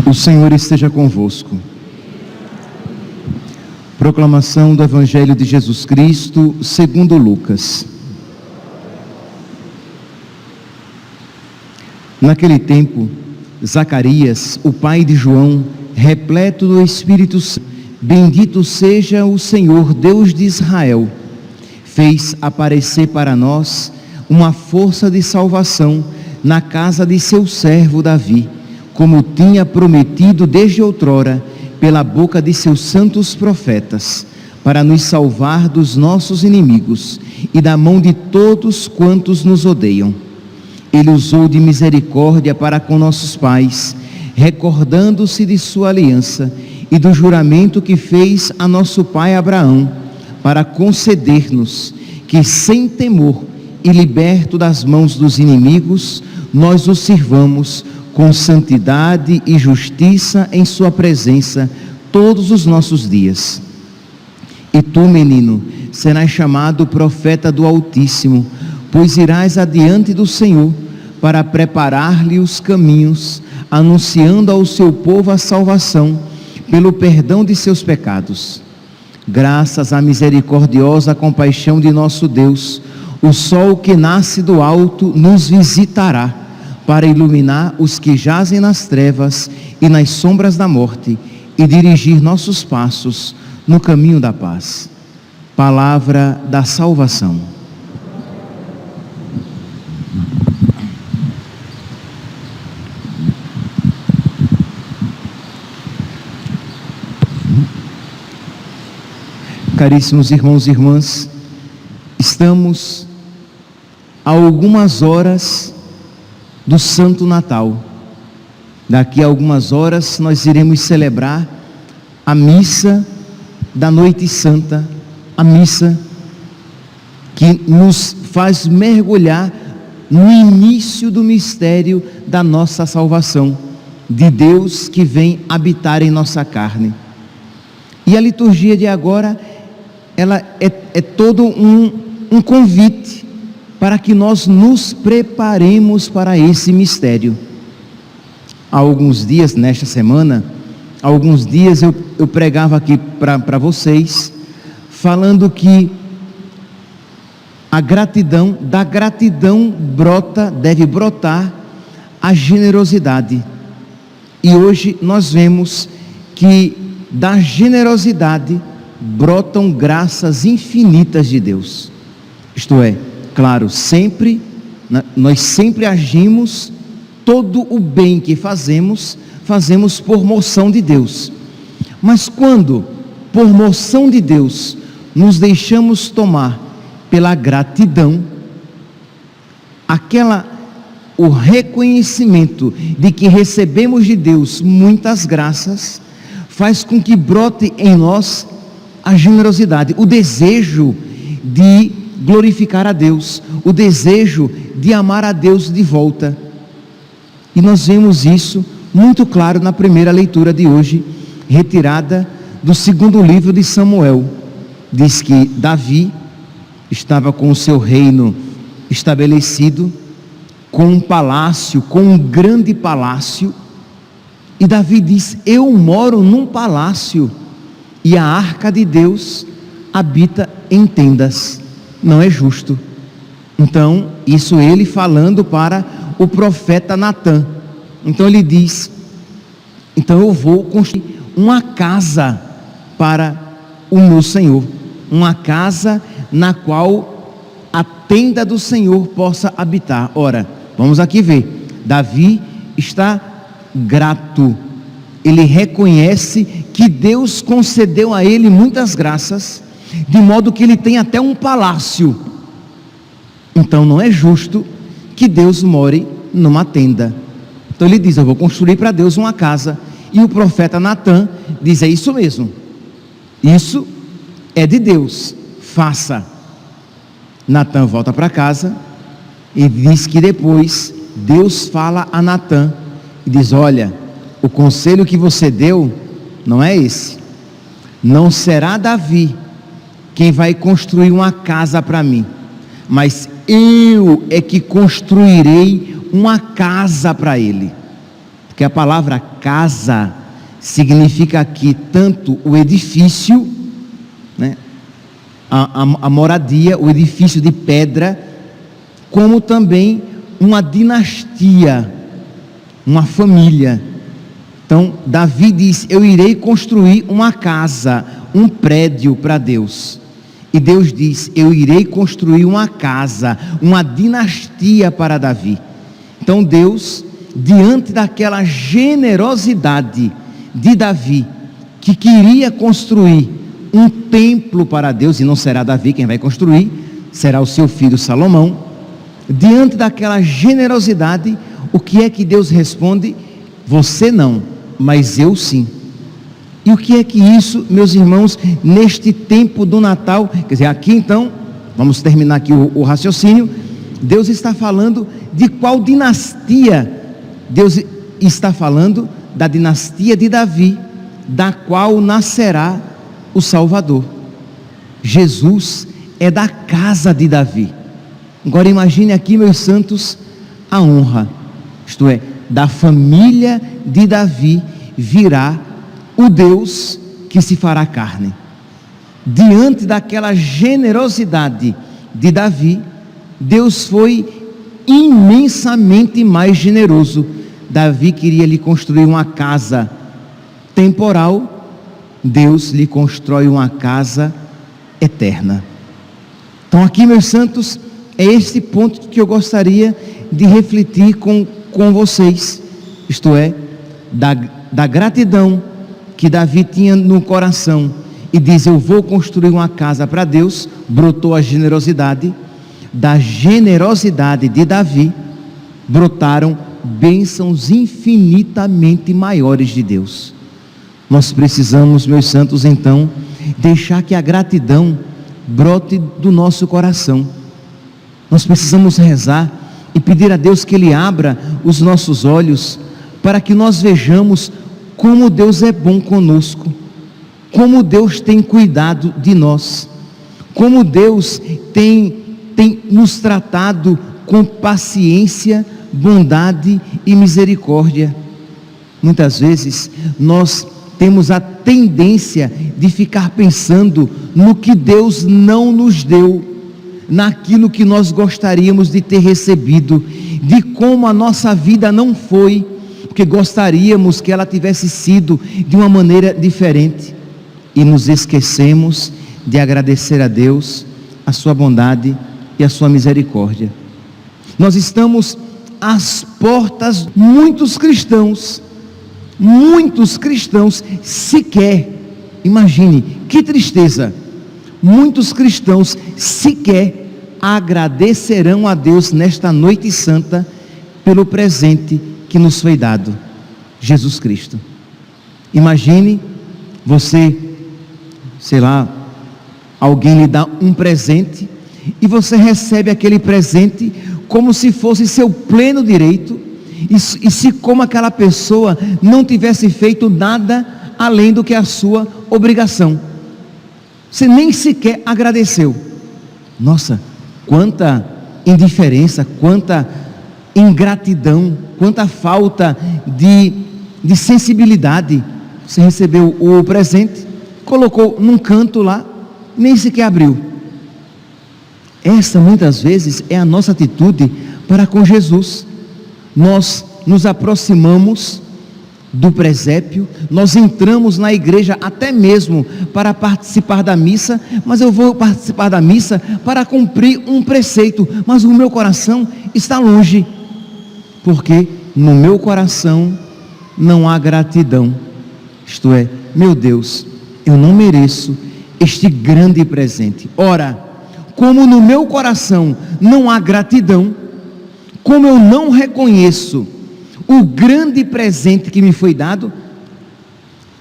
O Senhor esteja convosco. Proclamação do Evangelho de Jesus Cristo, segundo Lucas. Naquele tempo, Zacarias, o pai de João, repleto do Espírito Santo, bendito seja o Senhor, Deus de Israel, fez aparecer para nós uma força de salvação na casa de seu servo Davi, como tinha prometido desde outrora, pela boca de seus santos profetas, para nos salvar dos nossos inimigos e da mão de todos quantos nos odeiam. Ele usou de misericórdia para com nossos pais, recordando-se de sua aliança e do juramento que fez a nosso pai Abraão, para conceder-nos que, sem temor e liberto das mãos dos inimigos, nós o sirvamos com santidade e justiça em sua presença todos os nossos dias. E tu, menino, serás chamado profeta do Altíssimo, pois irás adiante do Senhor para preparar-lhe os caminhos, anunciando ao seu povo a salvação pelo perdão de seus pecados. Graças à misericordiosa compaixão de nosso Deus, o sol que nasce do alto nos visitará, para iluminar os que jazem nas trevas e nas sombras da morte, e dirigir nossos passos no caminho da paz. Palavra da salvação. Caríssimos irmãos e irmãs, estamos a algumas horas do Santo Natal. Daqui a algumas horas nós iremos celebrar a missa da Noite Santa, a missa que nos faz mergulhar no início do mistério da nossa salvação, de Deus que vem habitar em nossa carne. E a liturgia de agora, ela é todo um convite para que nós nos preparemos para esse mistério. Há alguns dias, nesta semana, eu pregava aqui para vocês, falando que da gratidão deve brotar a generosidade. E hoje nós vemos que da generosidade brotam graças infinitas de Deus. Isto é, claro, nós sempre agimos, todo o bem que fazemos por moção de Deus. Mas quando, por moção de Deus, nos deixamos tomar pela gratidão, o reconhecimento de que recebemos de Deus muitas graças, faz com que brote em nós a generosidade, o desejo de glorificar a Deus, o desejo de amar a Deus de volta. E nós vemos isso muito claro na primeira leitura de hoje, retirada do segundo livro de Samuel. Diz que Davi estava com o seu reino estabelecido, com um palácio, com um grande palácio, e Davi diz: eu moro num palácio, e a arca de Deus habita em tendas. Não é justo. Então, isso ele falando para o profeta Natã. Então ele diz: então eu vou construir uma casa para o meu Senhor, uma casa na qual a tenda do Senhor possa habitar. Ora, vamos aqui ver, Davi está grato, ele reconhece que Deus concedeu a ele muitas graças, de modo que ele tem até um palácio. Então não é justo que Deus more numa tenda. Então ele diz: eu vou construir para Deus uma casa. E o profeta Natã diz: é isso mesmo, isso é de Deus, faça. Natã volta para casa e diz que depois Deus fala a Natã e diz: olha, o conselho que você deu não é esse. Não será Davi quem vai construir uma casa para mim, mas eu é que construirei uma casa para ele. Porque a palavra casa significa aqui tanto o edifício, né, a moradia, o edifício de pedra, como também uma dinastia, uma família. Então Davi diz: eu irei construir uma casa, um prédio para Deus. E Deus diz: eu irei construir uma casa, uma dinastia para Davi. Então Deus, diante daquela generosidade de Davi, que queria construir um templo para Deus, e não será Davi quem vai construir, será o seu filho Salomão. Diante daquela generosidade, o que é que Deus responde? Você não, mas eu sim. E o que é que isso, meus irmãos, neste tempo do Natal, quer dizer, aqui então, vamos terminar aqui o raciocínio. Deus está falando de qual dinastia? Deus está falando da dinastia de Davi, da qual nascerá o Salvador. Jesus é da casa de Davi. Agora imagine aqui, meus santos, a honra, isto é, da família de Davi virá o Deus que se fará carne. Diante daquela generosidade de Davi, Deus foi imensamente mais generoso. Davi queria lhe construir uma casa temporal, Deus lhe constrói uma casa eterna. Então aqui, meus santos, é este ponto que eu gostaria de refletir com vocês, isto é, da gratidão que Davi tinha no coração, e diz: eu vou construir uma casa para Deus. Brotou a generosidade. Da generosidade de Davi brotaram bênçãos infinitamente maiores de Deus. Nós precisamos, meus santos, então, deixar que a gratidão brote do nosso coração. Nós precisamos rezar e pedir a Deus que Ele abra os nossos olhos, para que nós vejamos como Deus é bom conosco, como Deus tem cuidado de nós, como Deus tem nos tratado com paciência, bondade e misericórdia. Muitas vezes nós temos a tendência de ficar pensando no que Deus não nos deu, naquilo que nós gostaríamos de ter recebido, de como a nossa vida não foi, porque gostaríamos que ela tivesse sido de uma maneira diferente, e nos esquecemos de agradecer a Deus a sua bondade e a sua misericórdia. Nós estamos às portas, muitos cristãos sequer, imagine que tristeza, muitos cristãos sequer agradecerão a Deus nesta noite santa pelo presente que nos foi dado, Jesus Cristo. Imagine você, sei lá, alguém lhe dá um presente e você recebe aquele presente como se fosse seu pleno direito, e se como aquela pessoa não tivesse feito nada além do que a sua obrigação. Você nem sequer agradeceu. Nossa, quanta indiferença, quanta ingratidão, quanta falta de sensibilidade. Você recebeu o presente, colocou num canto lá, nem sequer abriu. Essa muitas vezes é a nossa atitude para com Jesus. Nós nos aproximamos do presépio, nós entramos na igreja até mesmo para participar da missa, mas eu vou participar da missa para cumprir um preceito, mas o meu coração está longe, porque no meu coração não há gratidão. Isto é, meu Deus, eu não mereço este grande presente. Ora, como no meu coração não há gratidão, como eu não reconheço o grande presente que me foi dado,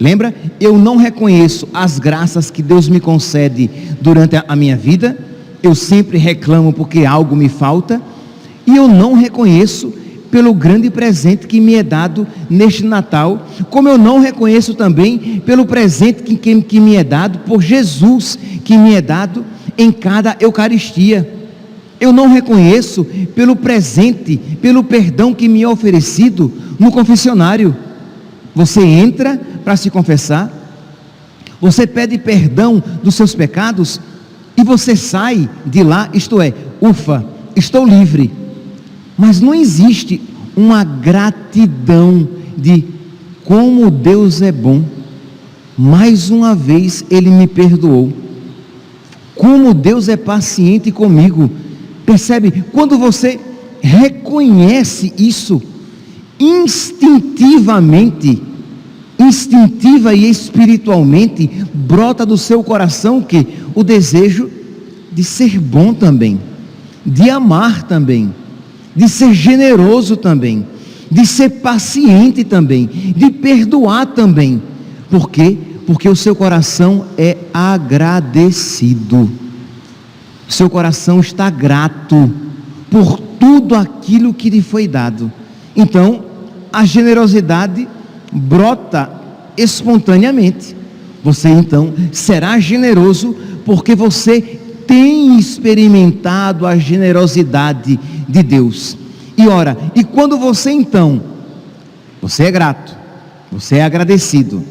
lembra? Eu não reconheço as graças que Deus me concede durante a minha vida, eu sempre reclamo porque algo me falta, e eu não reconheço pelo grande presente que me é dado neste Natal, como eu não reconheço também pelo presente que me é dado, por Jesus que me é dado em cada Eucaristia. Eu não reconheço pelo presente, pelo perdão que me é oferecido no confessionário. Você entra para se confessar, você pede perdão dos seus pecados e você sai de lá, isto é, ufa, estou livre. Mas não existe uma gratidão de como Deus é bom. Mais uma vez Ele me perdoou. Como Deus é paciente comigo. Percebe? Quando você reconhece isso, instintiva e espiritualmente, brota do seu coração que o desejo de ser bom também, de amar também, de ser generoso também, de ser paciente também, de perdoar também. Por quê? Porque o seu coração é agradecido. O seu coração está grato por tudo aquilo que lhe foi dado. Então, a generosidade brota espontaneamente. Você então será generoso porque você tem experimentado a generosidade de Deus. E ora, e quando você então, você é grato, você é agradecido,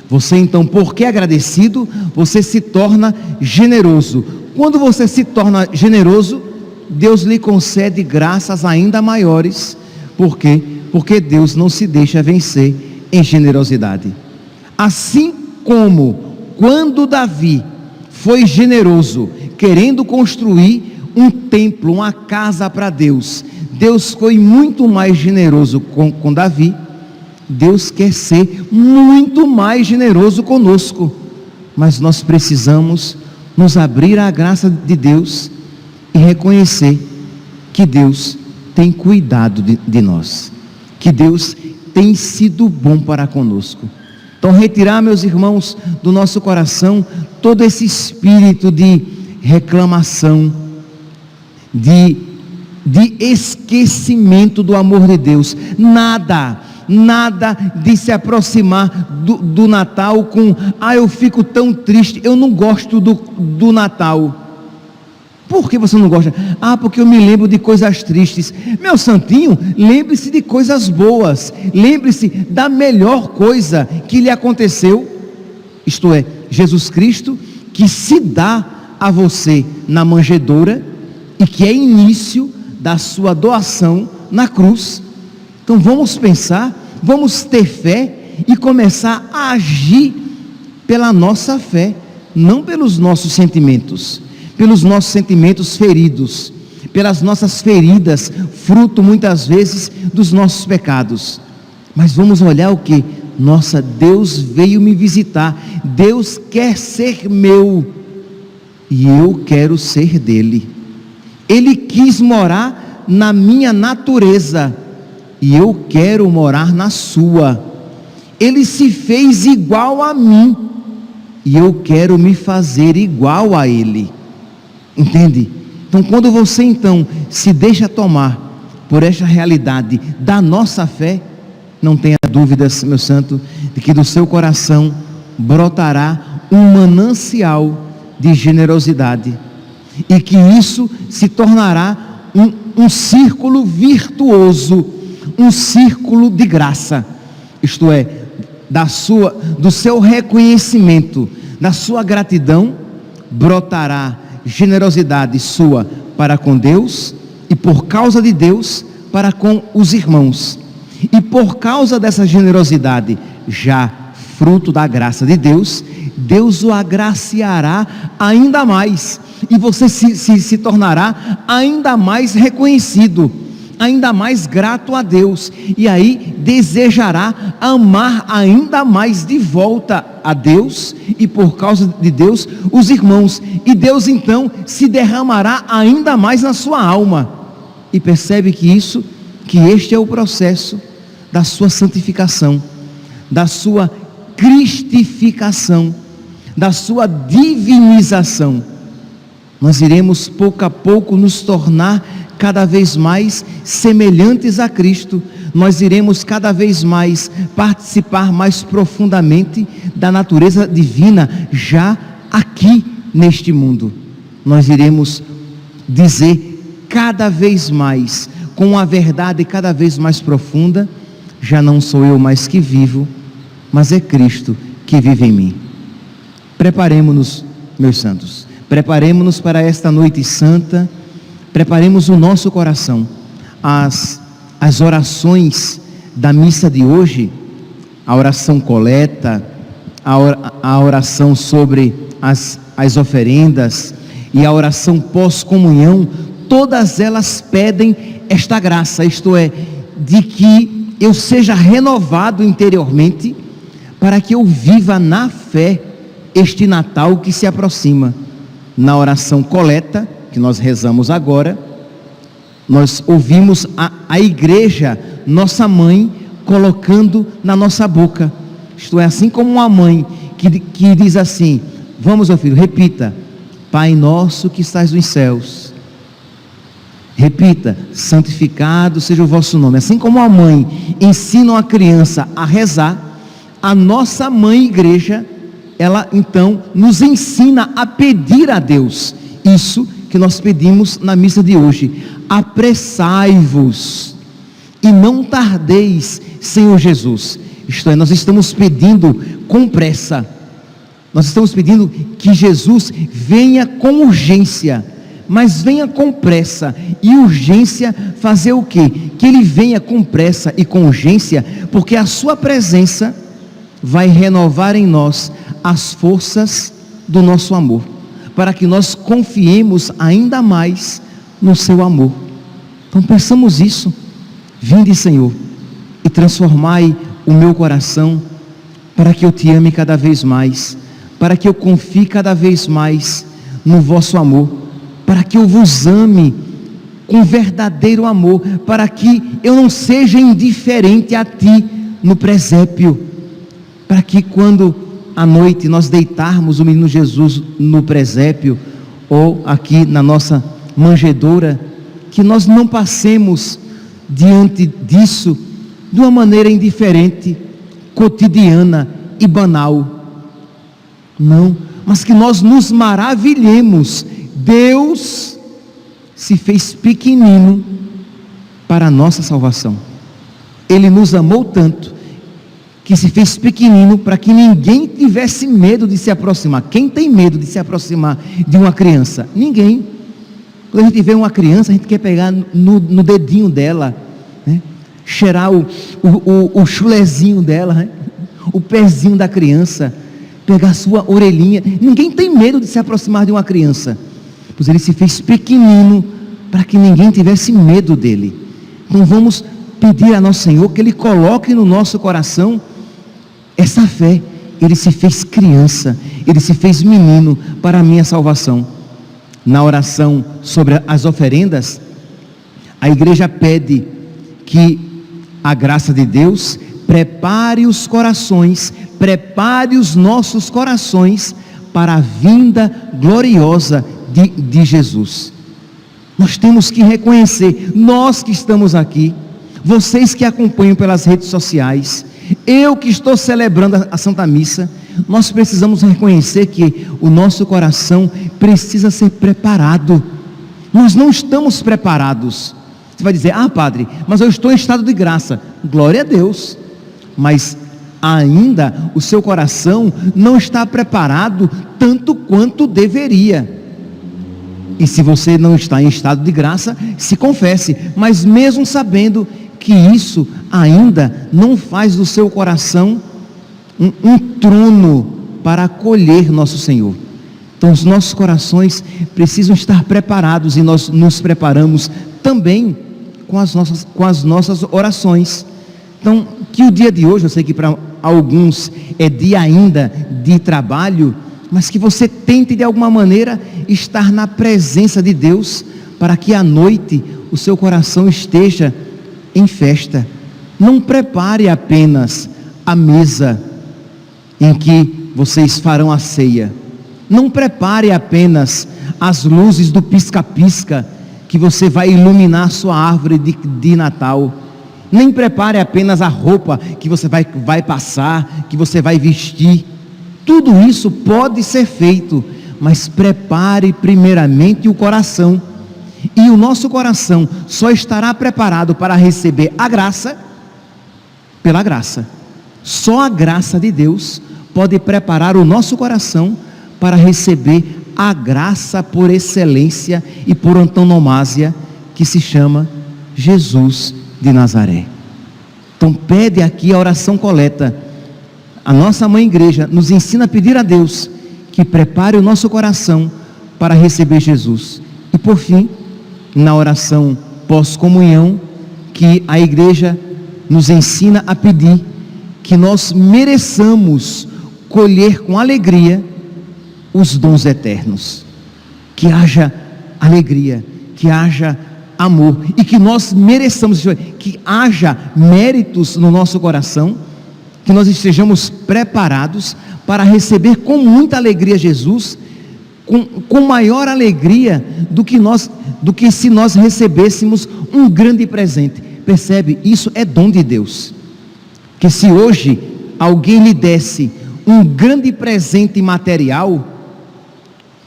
você então, porque é agradecido, você se torna generoso. Quando você se torna generoso, Deus lhe concede graças ainda maiores. Por quê? Porque Deus não se deixa vencer em generosidade. Assim como quando Davi foi generoso, querendo construir um templo, uma casa para Deus, Deus foi muito mais generoso com Davi. Deus quer ser muito mais generoso conosco, mas nós precisamos nos abrir à graça de Deus e reconhecer que Deus tem cuidado de nós, que Deus tem sido bom para conosco. Então, retirar, meus irmãos, do nosso coração todo esse espírito de reclamação, de esquecimento do amor de Deus. Nada de se aproximar do Natal com, eu fico tão triste, eu não gosto do Natal. Por que você não gosta? Porque eu me lembro de coisas tristes. Meu santinho, lembre-se de coisas boas, lembre-se da melhor coisa que lhe aconteceu, isto é, Jesus Cristo, que se dá a você na manjedoura e que é início da sua doação na cruz. Então vamos pensar, vamos ter fé e começar a agir pela nossa fé, não pelos nossos sentimentos feridos, pelas nossas feridas, fruto muitas vezes dos nossos pecados. Mas vamos olhar o que? Nossa, Deus veio me visitar, Deus quer ser meu e eu quero ser dele. Ele quis morar na minha natureza e eu quero morar na sua. Ele se fez igual a mim e eu quero me fazer igual a ele. Entende? Então, quando você então se deixa tomar por esta realidade da nossa fé, não tenha dúvidas, meu santo, de que do seu coração brotará um manancial de generosidade e que isso se tornará um círculo virtuoso, um círculo de graça, isto é, do seu reconhecimento, da sua gratidão, brotará generosidade sua para com Deus e por causa de Deus para com os irmãos. E por causa dessa generosidade, já fruto da graça de Deus, Deus o agraciará ainda mais e você se tornará ainda mais reconhecido, ainda mais grato a Deus, e aí desejará amar ainda mais de volta a Deus e por causa de Deus os irmãos, e Deus então se derramará ainda mais na sua alma. E percebe que este é o processo da sua santificação, da sua cristificação, da sua divinização. Nós iremos pouco a pouco nos tornar cada vez mais semelhantes a Cristo, nós iremos cada vez mais participar mais profundamente da natureza divina, já aqui neste mundo. Nós iremos dizer cada vez mais, com a verdade cada vez mais profunda: já não sou eu mais que vivo, mas é Cristo que vive em mim. Preparemo-nos, meus santos, preparemo-nos para esta noite santa, preparemos o nosso coração. As orações da missa de hoje, a oração coleta, a oração sobre as oferendas e a oração pós-comunhão, todas elas pedem esta graça, isto é, de que eu seja renovado interiormente, para que eu viva na fé este Natal que se aproxima. Na oração coleta, que nós rezamos agora, nós ouvimos a igreja, nossa mãe, colocando na nossa boca, isto é, assim como uma mãe que diz assim: vamos, meu filho, repita: Pai nosso que estás nos céus. Repita: santificado seja o vosso nome. Assim como a mãe ensina a criança a rezar, a nossa mãe igreja, ela então nos ensina a pedir a Deus isso que nós pedimos na missa de hoje: apressai-vos e não tardeis, Senhor Jesus. Isto é, nós estamos pedindo com pressa, nós estamos pedindo que Jesus venha com urgência, mas venha com pressa e urgência. Fazer o quê? Que Ele venha com pressa e com urgência, porque a sua presença vai renovar em nós as forças do nosso amor, para que nós confiemos ainda mais no seu amor. Então peçamos isso: vinde, Senhor, e transformai o meu coração, para que eu te ame cada vez mais, para que eu confie cada vez mais no vosso amor, para que eu vos ame com verdadeiro amor, para que eu não seja indiferente a ti no presépio, para que quando à noite nós deitarmos o menino Jesus no presépio, ou aqui na nossa manjedoura, que nós não passemos diante disso de uma maneira indiferente, cotidiana e banal. Não, mas que nós nos maravilhemos. Deus se fez pequenino para a nossa salvação. Ele nos amou tanto que se fez pequenino para que ninguém tivesse medo de se aproximar. Quem tem medo de se aproximar de uma criança? Ninguém. Quando a gente vê uma criança, a gente quer pegar no dedinho dela, né? Cheirar o chulezinho dela, né? O pezinho da criança, pegar a sua orelhinha. Ninguém tem medo de se aproximar de uma criança, pois Ele se fez pequenino para que ninguém tivesse medo dele. Então vamos pedir a nosso Senhor que Ele coloque no nosso coração essa fé. Ele se fez criança, Ele se fez menino para a minha salvação. Na oração sobre as oferendas, a igreja pede que a graça de Deus prepare os corações, prepare os nossos corações para a vinda gloriosa de Jesus. Nós temos que reconhecer, nós que estamos aqui, vocês que acompanham pelas redes sociais, eu que estou celebrando a Santa Missa, nós precisamos reconhecer que o nosso coração precisa ser preparado. Nós não estamos preparados. Você vai dizer: ah, padre, mas eu estou em estado de graça. Glória a Deus, mas ainda o seu coração não está preparado tanto quanto deveria. E se você não está em estado de graça, se confesse, mas mesmo sabendo que isso ainda não faz do seu coração um trono para acolher nosso Senhor. Então os nossos corações precisam estar preparados, e nós nos preparamos também com as nossas orações. Então, que o dia de hoje, eu sei que para alguns é dia ainda de trabalho, mas que você tente de alguma maneira estar na presença de Deus, para que à noite o seu coração esteja em festa. Não prepare apenas a mesa em que vocês farão a ceia. Não prepare apenas as luzes do pisca-pisca que você vai iluminar sua árvore de Natal. Nem prepare apenas a roupa que você vai passar, que você vai vestir. Tudo isso pode ser feito, mas prepare primeiramente o coração. E o nosso coração só estará preparado para receber a graça pela graça. Só a graça de Deus pode preparar o nosso coração para receber a graça por excelência e por antonomasia, que se chama Jesus de Nazaré. Então pede aqui a oração coleta. A nossa mãe igreja nos ensina a pedir a Deus que prepare o nosso coração para receber Jesus. E por fim, na oração pós-comunhão, que a igreja nos ensina a pedir que nós mereçamos colher com alegria os dons eternos. Que haja alegria, que haja amor, e que nós mereçamos, que haja méritos no nosso coração, que nós estejamos preparados para receber com muita alegria Jesus, com maior alegria do que se nós recebêssemos um grande presente. Percebe? Isso é dom de Deus. Que se hoje alguém lhe desse um grande presente material,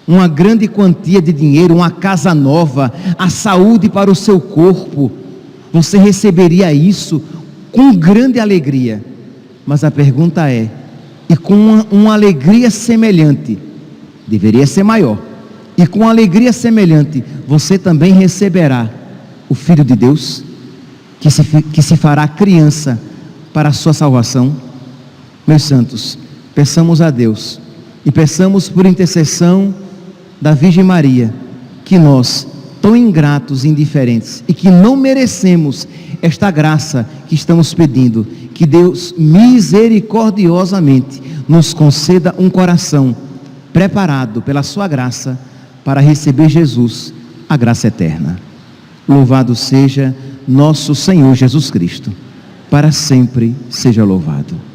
uma grande quantia de dinheiro, uma casa nova, a saúde para o seu corpo, você receberia isso com grande alegria. Mas a pergunta é, e com uma alegria semelhante, deveria ser maior, e com alegria semelhante, você também receberá o Filho de Deus, que se fará criança para a sua salvação? Meus santos, peçamos a Deus, e peçamos por intercessão da Virgem Maria, que nós, tão ingratos e indiferentes, e que não merecemos esta graça que estamos pedindo, que Deus misericordiosamente nos conceda um coração preparado pela sua graça para receber Jesus, a graça eterna. Louvado seja nosso Senhor Jesus Cristo, para sempre seja louvado.